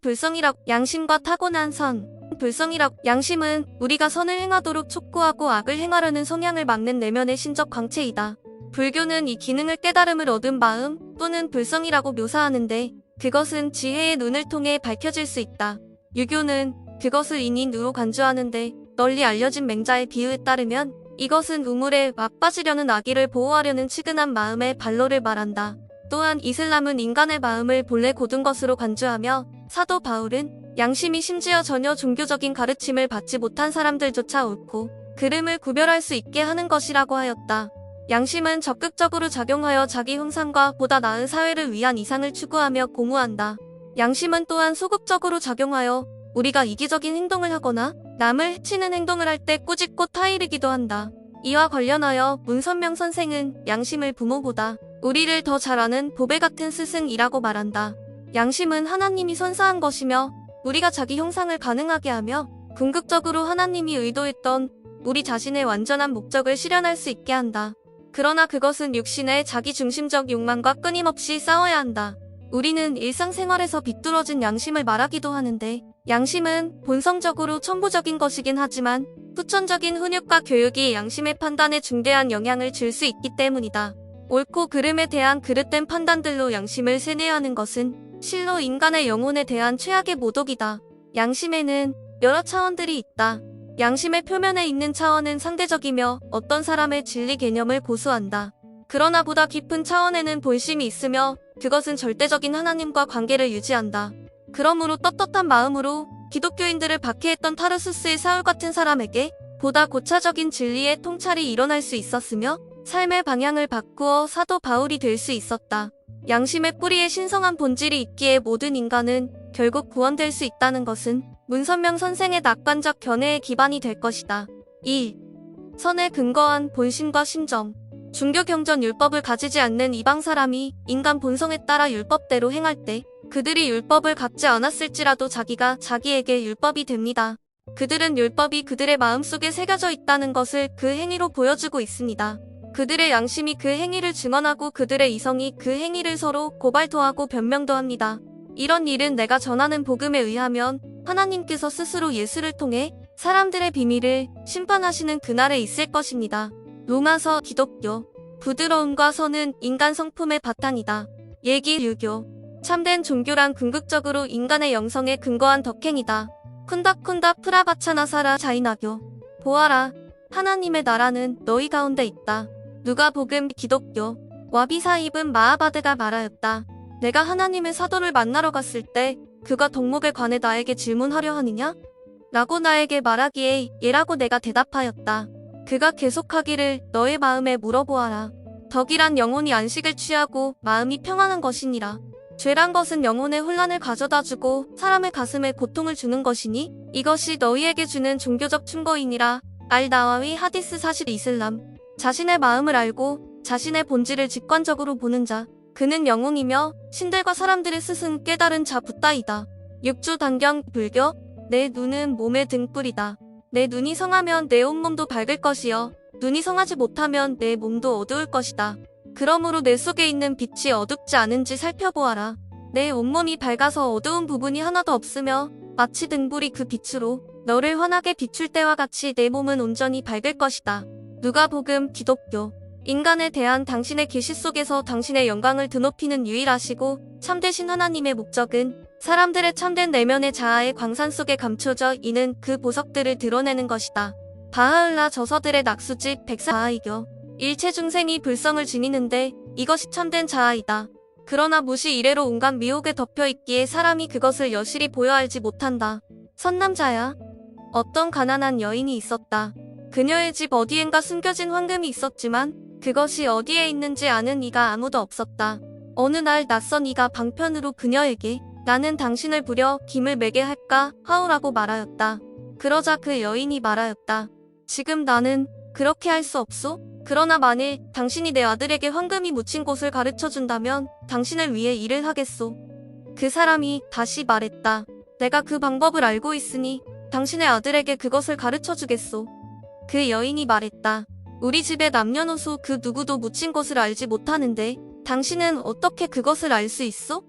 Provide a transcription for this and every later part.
불성이라고 양심과 타고난 선. 불성이라고 양심은 우리가 선을 행하도록 촉구하고 악을 행하려는 성향을 막는 내면의 신적 광채이다. 불교는 이 기능을 깨달음을 얻은 마음 또는 불성이라고 묘사하는데 그것은 지혜의 눈을 통해 밝혀질 수 있다. 유교는 그것을 인인으로 간주하는데 널리 알려진 맹자의 비유에 따르면 이것은 우물에 막빠지려는 아기를 보호하려는 치근한 마음의 발로를 말한다. 또한 이슬람은 인간의 마음을 본래 고든 것으로 간주하며 사도 바울은 양심이 심지어 전혀 종교적인 가르침을 받지 못한 사람들조차 옳고 그름을 구별할 수 있게 하는 것이라고 하였다. 양심은 적극적으로 작용하여 자기 형상과 보다 나은 사회를 위한 이상을 추구하며 공부한다. 양심은 또한 소극적으로 작용하여 우리가 이기적인 행동을 하거나 남을 해치는 행동을 할 때 꾸짖고 타이르기도 한다. 이와 관련하여 문선명 선생은 양심을 부모보다 우리를 더 잘 아는 보배 같은 스승이라고 말한다. 양심은 하나님이 선사한 것이며 우리가 자기 형상을 가능하게 하며 궁극적으로 하나님이 의도했던 우리 자신의 완전한 목적을 실현할 수 있게 한다. 그러나 그것은 육신의 자기중심적 욕망과 끊임없이 싸워야 한다. 우리는 일상생활에서 비뚤어진 양심을 말하기도 하는데 양심은 본성적으로 천부적인 것이긴 하지만 후천적인 훈육과 교육이 양심의 판단에 중대한 영향을 줄 수 있기 때문이다. 옳고 그름에 대한 그릇된 판단들로 양심을 세뇌하는 것은 실로 인간의 영혼에 대한 최악의 모독이다. 양심에는 여러 차원들이 있다. 양심의 표면에 있는 차원은 상대적이며 어떤 사람의 진리 개념을 고수한다. 그러나 보다 깊은 차원에는 본심이 있으며 그것은 절대적인 하나님과 관계를 유지한다. 그러므로 떳떳한 마음으로 기독교인들을 박해했던 타르수스의 사울 같은 사람에게 보다 고차적인 진리의 통찰이 일어날 수 있었으며 삶의 방향을 바꾸어 사도 바울이 될 수 있었다. 양심의 뿌리에 신성한 본질이 있기에 모든 인간은 결국 구원될 수 있다는 것은 문선명 선생의 낙관적 견해의 기반이 될 것이다. 1. 선에 근거한 본심과 심정. 중교 경전 율법을 가지지 않는 이방 사람이 인간 본성에 따라 율법대로 행할 때 그들이 율법을 갖지 않았을지라도 자기가 자기에게 율법이 됩니다. 그들은 율법이 그들의 마음속에 새겨져 있다는 것을 그 행위로 보여주고 있습니다. 그들의 양심이 그 행위를 증언하고 그들의 이성이 그 행위를 서로 고발토하고 변명도 합니다. 이런 일은 내가 전하는 복음에 의하면 하나님께서 스스로 예수를 통해 사람들의 비밀을 심판하시는 그날에 있을 것입니다. 로마서 기독교. 부드러움과 선은 인간 성품의 바탕이다. 예기 유교. 참된 종교란 궁극적으로 인간의 영성에 근거한 덕행이다. 쿤닥쿤닥 프라바차나사라 자이나교. 보아라, 하나님의 나라는 너희 가운데 있다. 누가복음 기독교. 와비사 입은 마하바드가 말하였다. 내가 하나님의 사도를 만나러 갔을 때 그가 덕목에 관해 나에게 질문하려 하느냐? 라고 나에게 말하기에 예라고 내가 대답하였다. 그가 계속하기를 너의 마음에 물어보아라. 덕이란 영혼이 안식을 취하고 마음이 평안한 것이니라. 죄란 것은 영혼의 혼란을 가져다주고 사람의 가슴에 고통을 주는 것이니 이것이 너희에게 주는 종교적 충고이니라. 알나와위 하디스 사실 이슬람. 자신의 마음을 알고 자신의 본질을 직관적으로 보는 자. 그는 영웅이며 신들과 사람들의 스승 깨달은 자 붓다이다. 육주 단경 불교. 내 눈은 몸의 등불이다. 내 눈이 성하면 내 온몸도 밝을 것이요. 눈이 성하지 못하면 내 몸도 어두울 것이다. 그러므로 내 속에 있는 빛이 어둡지 않은지 살펴보아라. 내 온몸이 밝아서 어두운 부분이 하나도 없으며 마치 등불이 그 빛으로 너를 환하게 비출 때와 같이 내 몸은 온전히 밝을 것이다. 누가복음 기독교. 인간에 대한 당신의 계시 속에서 당신의 영광을 드높이는 유일하시고 참되신 하나님의 목적은 사람들의 참된 내면의 자아의 광산 속에 감춰져 있는 그 보석들을 드러내는 것이다. 바하을라 저서들의 낙수집 백사바하이교. 일체 중생이 불성을 지니는데 이것이 참된 자아이다. 그러나 무시 이래로 온갖 미혹에 덮여있기에 사람이 그것을 여실히 보여 알지 못한다. 선남자야. 어떤 가난한 여인이 있었다. 그녀의 집 어디엔가 숨겨진 황금이 있었지만 그것이 어디에 있는지 아는 이가 아무도 없었다. 어느 날 낯선 이가 방편으로 그녀에게 나는 당신을 부려 김을 매게 할까 하오라고 말하였다. 그러자 그 여인이 말하였다. 지금 나는 그렇게 할 수 없소? 그러나 만일 당신이 내 아들에게 황금이 묻힌 곳을 가르쳐준다면 당신을 위해 일을 하겠소. 그 사람이 다시 말했다. 내가 그 방법을 알고 있으니 당신의 아들에게 그것을 가르쳐주겠소. 그 여인이 말했다. 우리 집의 남녀노소 그 누구도 묻힌 곳을 알지 못하는데 당신은 어떻게 그것을 알 수 있소?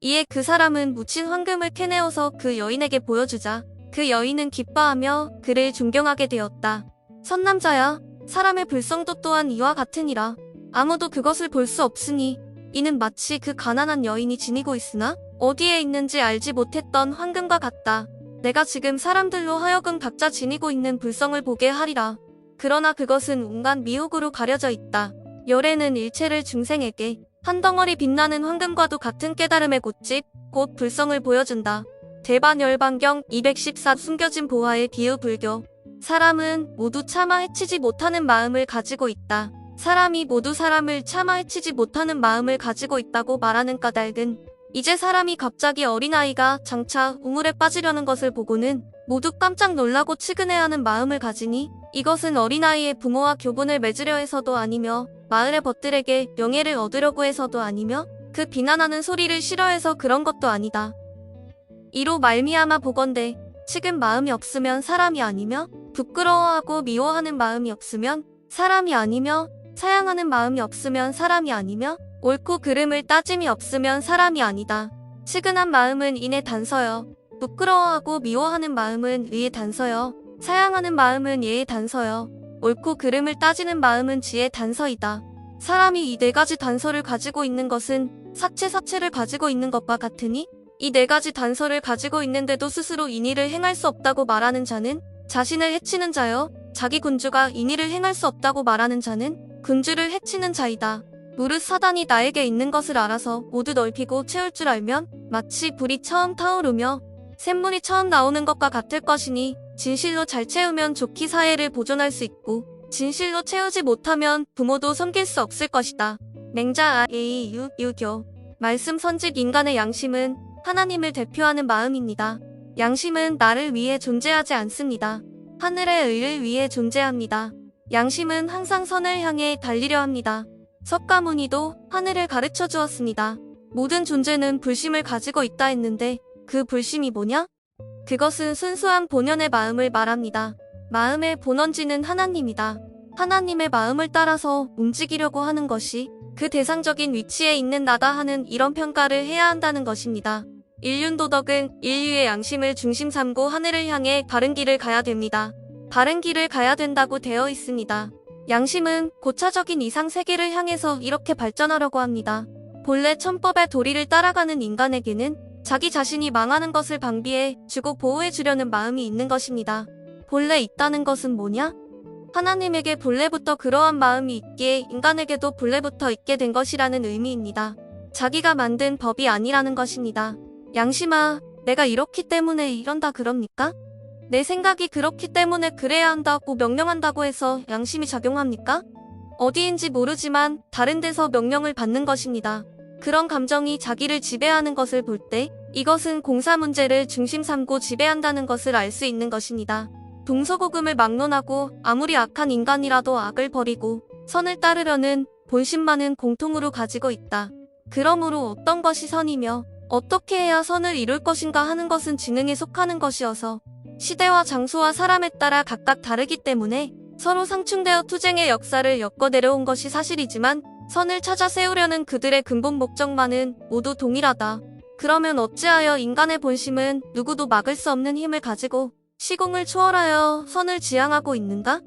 이에 그 사람은 묻힌 황금을 캐내어서 그 여인에게 보여주자 그 여인은 기뻐하며 그를 존경하게 되었다. 선남자야, 사람의 불성도 또한 이와 같으니라. 아무도 그것을 볼 수 없으니 이는 마치 그 가난한 여인이 지니고 있으나 어디에 있는지 알지 못했던 황금과 같다. 내가 지금 사람들로 하여금 각자 지니고 있는 불성을 보게 하리라. 그러나 그것은 온갖 미혹으로 가려져 있다. 열애는 일체를 중생에게 한 덩어리 빛나는 황금과도 같은 깨달음의 꽃집, 곧 불성을 보여준다. 대반열반경 214 숨겨진 보화의 비유 불교. 사람은 모두 차마 해치지 못하는 마음을 가지고 있다. 사람이 모두 사람을 차마 해치지 못하는 마음을 가지고 있다고 말하는 까닭은 이제 사람이 갑자기 어린아이가 장차 우물에 빠지려는 것을 보고는 모두 깜짝 놀라고 측은해하는 마음을 가지니 이것은 어린아이의 부모와 교분을 맺으려 해서도 아니며 마을의 벗들에게 명예를 얻으려고 해서도 아니며 그 비난하는 소리를 싫어해서 그런 것도 아니다. 이로 말미암아 보건대 측은 마음이 없으면 사람이 아니며 부끄러워하고 미워하는 마음이 없으면 사람이 아니며 사양하는 마음이 없으면 사람이 아니며 옳고 그름을 따짐이 없으면 사람이 아니다. 측은한 마음은 인의 단서여. 부끄러워하고 미워하는 마음은 의의 단서여. 사양하는 마음은 예의 단서여. 옳고 그름을 따지는 마음은 지혜의 단서이다. 사람이 이 네 가지 단서를 가지고 있는 것은 사체를 가지고 있는 것과 같으니 이 네 가지 단서를 가지고 있는데도 스스로 인의를 행할 수 없다고 말하는 자는 자신을 해치는 자여, 자기 군주가 인의를 행할 수 없다고 말하는 자는 군주를 해치는 자이다. 무릇 사단이 나에게 있는 것을 알아서 모두 넓히고 채울 줄 알면 마치 불이 처음 타오르며 샘물이 처음 나오는 것과 같을 것이니 진실로 잘 채우면 좋게 사회를 보존할 수 있고 진실로 채우지 못하면 부모도 섬길 수 없을 것이다. 맹자 유교. 말씀 선직 인간의 양심은 하나님을 대표하는 마음입니다. 양심은 나를 위해 존재하지 않습니다. 하늘의 의를 위해 존재합니다. 양심은 항상 선을 향해 달리려 합니다. 석가모니도 하늘을 가르쳐 주었습니다. 모든 존재는 불심을 가지고 있다 했는데 그 불심이 뭐냐? 그것은 순수한 본연의 마음을 말합니다. 마음의 본원지는 하나님이다. 하나님의 마음을 따라서 움직이려고 하는 것이 그 대상적인 위치에 있는 나다 하는 이런 평가를 해야 한다는 것입니다. 인륜도덕은 인류의 양심을 중심 삼고 하늘을 향해 바른 길을 가야 됩니다. 바른 길을 가야 된다고 되어 있습니다. 양심은 고차적인 이상 세계를 향해서 이렇게 발전하려고 합니다. 본래 천법의 도리를 따라가는 인간에게는 자기 자신이 망하는 것을 방비해 주고 보호해 주려는 마음이 있는 것입니다. 본래 있다는 것은 뭐냐? 하나님에게 본래부터 그러한 마음이 있기에 인간에게도 본래부터 있게 된 것이라는 의미입니다. 자기가 만든 법이 아니라는 것입니다. 양심아, 내가 이렇기 때문에 이런다 그럽니까? 내 생각이 그렇기 때문에 그래야 한다고 명령한다고 해서 양심이 작용합니까? 어디인지 모르지만 다른 데서 명령을 받는 것입니다. 그런 감정이 자기를 지배하는 것을 볼 때 이것은 공사 문제를 중심 삼고 지배한다는 것을 알 수 있는 것입니다. 동서고금을 막론하고 아무리 악한 인간이라도 악을 버리고 선을 따르려는 본심만은 공통으로 가지고 있다. 그러므로 어떤 것이 선이며 어떻게 해야 선을 이룰 것인가 하는 것은 지능에 속하는 것이어서 시대와 장소와 사람에 따라 각각 다르기 때문에 서로 상충되어 투쟁의 역사를 엮어 내려온 것이 사실이지만 선을 찾아 세우려는 그들의 근본 목적만은 모두 동일하다. 그러면 어찌하여 인간의 본심은 누구도 막을 수 없는 힘을 가지고 시공을 초월하여 선을 지향하고 있는가?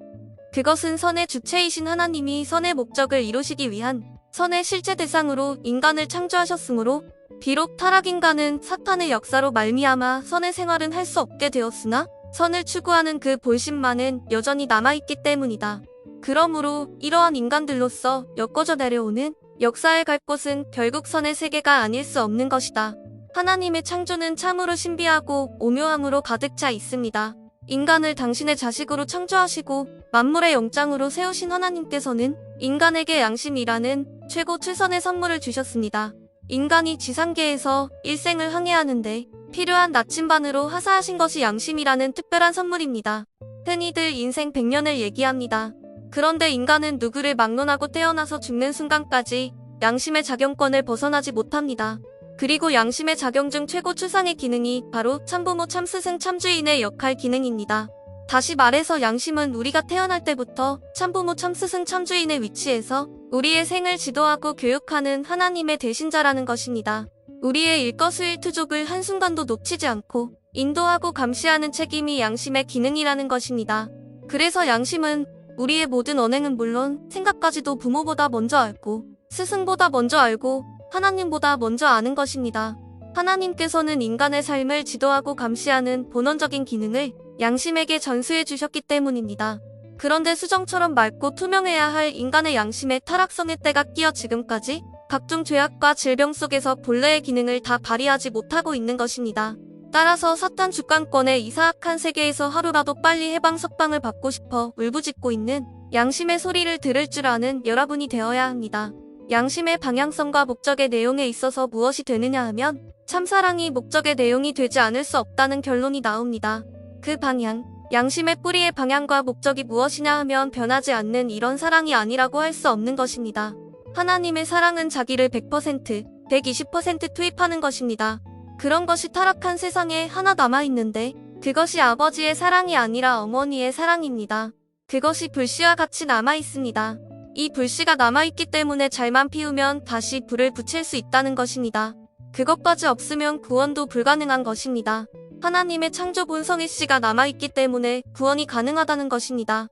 그것은 선의 주체이신 하나님이 선의 목적을 이루시기 위한 선의 실제 대상으로 인간을 창조하셨으므로 비록 타락인간은 사탄의 역사로 말미암아 선의 생활은 할 수 없게 되었으나 선을 추구하는 그 본심만은 여전히 남아있기 때문이다. 그러므로 이러한 인간들로서 엮어져 내려오는 역사에 갈 곳은 결국 선의 세계가 아닐 수 없는 것이다. 하나님의 창조는 참으로 신비하고 오묘함으로 가득 차 있습니다. 인간을 당신의 자식으로 창조하시고 만물의 영장으로 세우신 하나님께서는 인간에게 양심이라는 최고 최선의 선물을 주셨습니다. 인간이 지상계에서 일생을 항해하는데 필요한 나침반으로 하사하신 것이 양심이라는 특별한 선물입니다. 흔히들 인생 100년을 얘기합니다. 그런데 인간은 누구를 막론하고 태어나서 죽는 순간까지 양심의 작용권을 벗어나지 못합니다. 그리고 양심의 작용 중 최고 추상의 기능이 바로 참부모 참스승 참주인의 역할 기능입니다. 다시 말해서 양심은 우리가 태어날 때부터 참부모 참스승 참주인의 위치에서 우리의 생을 지도하고 교육하는 하나님의 대신자라는 것입니다. 우리의 일거수일투족을 한순간도 놓치지 않고 인도하고 감시하는 책임이 양심의 기능이라는 것입니다. 그래서 양심은 우리의 모든 언행은 물론 생각까지도 부모보다 먼저 알고 스승보다 먼저 알고 하나님보다 먼저 아는 것입니다. 하나님께서는 인간의 삶을 지도하고 감시하는 본원적인 기능을 양심에게 전수해 주셨기 때문입니다. 그런데 수정처럼 맑고 투명해야 할 인간의 양심의 타락성의 때가 끼어 지금까지 각종 죄악과 질병 속에서 본래의 기능을 다 발휘하지 못하고 있는 것입니다. 따라서 사탄 주관권의 이 사악한 세계에서 하루라도 빨리 해방석방을 받고 싶어 울부짖고 있는 양심의 소리를 들을 줄 아는 여러분이 되어야 합니다. 양심의 방향성과 목적의 내용에 있어서 무엇이 되느냐 하면 참사랑이 목적의 내용이 되지 않을 수 없다는 결론이 나옵니다. 그 방향, 양심의 뿌리의 방향과 목적이 무엇이냐 하면 변하지 않는 이런 사랑이 아니라고 할 수 없는 것입니다. 하나님의 사랑은 자기를 100%, 120% 투입하는 것입니다. 그런 것이 타락한 세상에 하나 남아있는데 그것이 아버지의 사랑이 아니라 어머니의 사랑입니다. 그것이 불씨와 같이 남아있습니다. 이 불씨가 남아있기 때문에 잘만 피우면 다시 불을 붙일 수 있다는 것입니다. 그것까지 없으면 구원도 불가능한 것입니다. 하나님의 창조 본성의 씨가 남아있기 때문에 구원이 가능하다는 것입니다.